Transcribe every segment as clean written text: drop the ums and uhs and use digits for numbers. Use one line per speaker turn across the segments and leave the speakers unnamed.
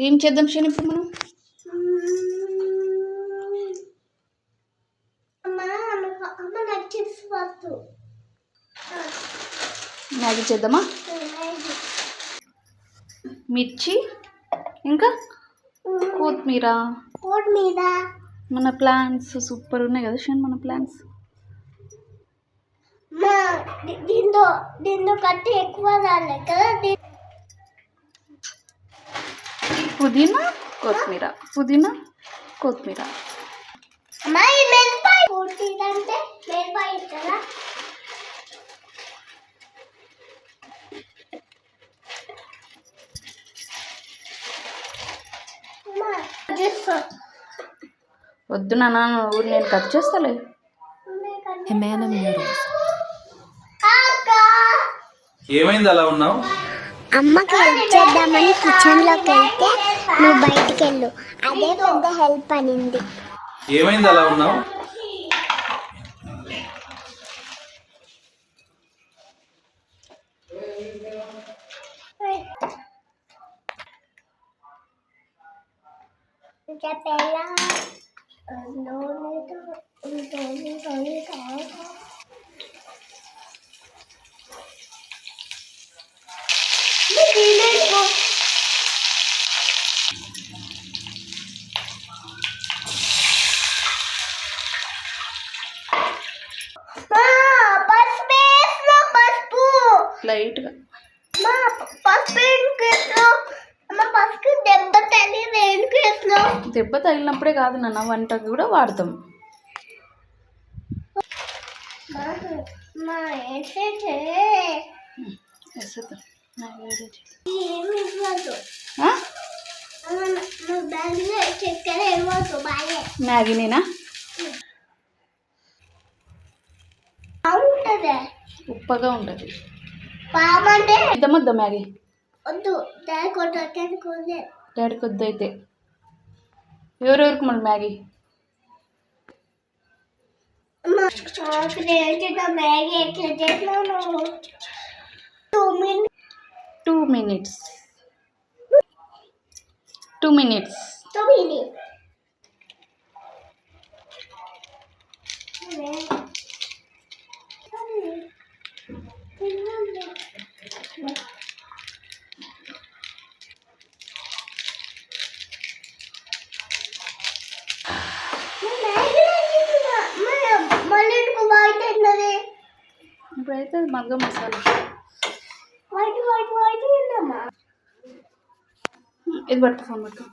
ఏం చేద్దాం షేన్ ఇప్పుడు మనం? మ్యాగీ చేద్దామా? మిర్చి ఇంకా కొత్తిమీర. మన ప్లాన్స్ సూపర్ ఉన్నాయి కదా షేన్, మన ప్లాన్స్.
దీంతో కట్టి ఎక్కువ రాలే కదా.
పుదీనా కొత్తిమీర, పుదీనా కొత్తిమీర. వద్దు నాన్న, నేను కట్ చేస్తాలే.
ఏమైంది అలా ఉన్నావు?
అమ్మకి హెల్ప్ చేద్దామని కిచెన్లోకి వెళ్తే నువ్వు బయటికి వెళ్ళు, అదే పెద్ద హెల్ప్ అనింది.
ఏమైంది అలా ఉన్నావు?
లైట్గా దెబ్బ తగిలినప్పుడే కాదు నాన్న, వంటకు కూడా వాడతాం. మ్యాగీనేనా? ఉప్పగా ఉంటుంది. ఇద్దామొద్దా మ్యాగీ? డాడీకి వద్దు అయితే. ఎవరెవరికి మన మ్యాగీ? 2 minutes. 2 minutes. ఇప్పుడైతే మగ్గ మసాలా ఇది పట్టు, ఫోన్ పట్టు.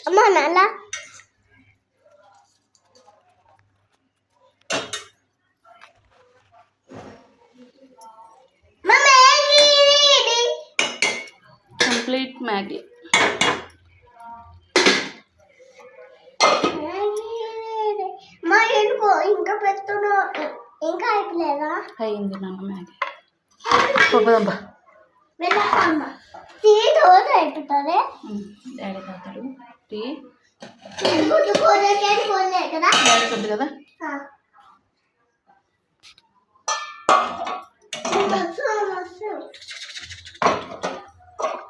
అమ్మా నాలా
కంప్లీట్ మ్యాగీ.
ఇంకా పెడుతున్నా, ఇంకా అయిపోలేదా?
అయింది నాన్న మ్యాగీ. పబ్బదబ్బా
టీ రోజు అయిపోతుంది.
డాడీ తాగుతాడు టీ.
కదా
డాడీ కొద్ది కదా.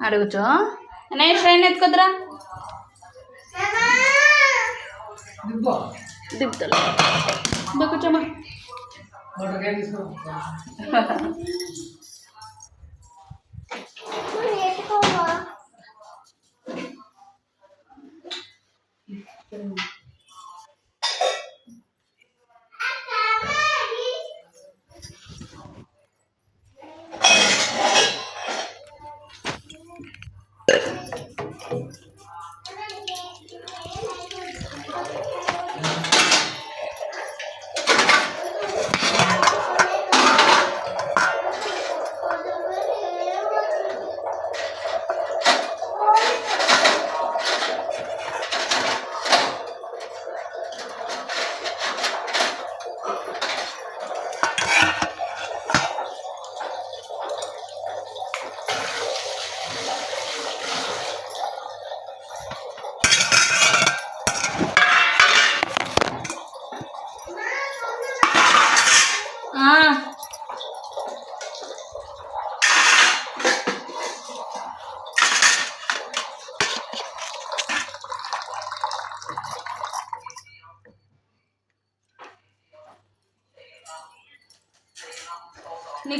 అడుగుచో నేను ట్రైన్ ఎత్తుకొద్దురా. దిగుతాడు కూర్చోమా.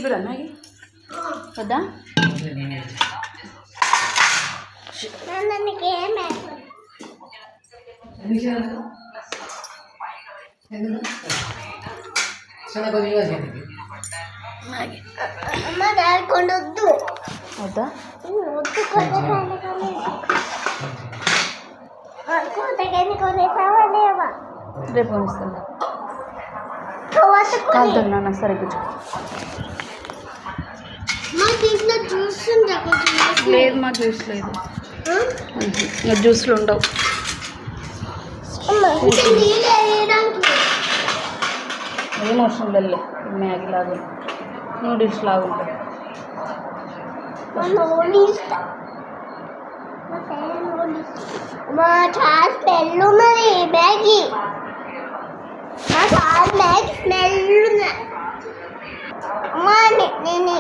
కూడా మ్యాగీ వద్దా?
అమ్మ డాడీ కొనొద్దు.
వద్దా?
వద్దు కొనేసావా?
రేపు కొనిస్తాను. కాలుతుంది నాన్న, సరే కూర్చో.
మా దీంట్లో జ్యూస్ ఉందా? కొంచెం
లేదు, మా జ్యూస్ లేదు. ఇంకా జ్యూస్లు ఉండవు. ఏం అవసరం లేదు. మ్యాగీ లాగా నూడిల్స్ లాగా ఉంటుంది.
మా చాలా స్మెల్ ఉన్నది మ్యాగీ. మా చాలా మ్యాగీ స్మెల్ ఉన్నది. అమ్మా నేను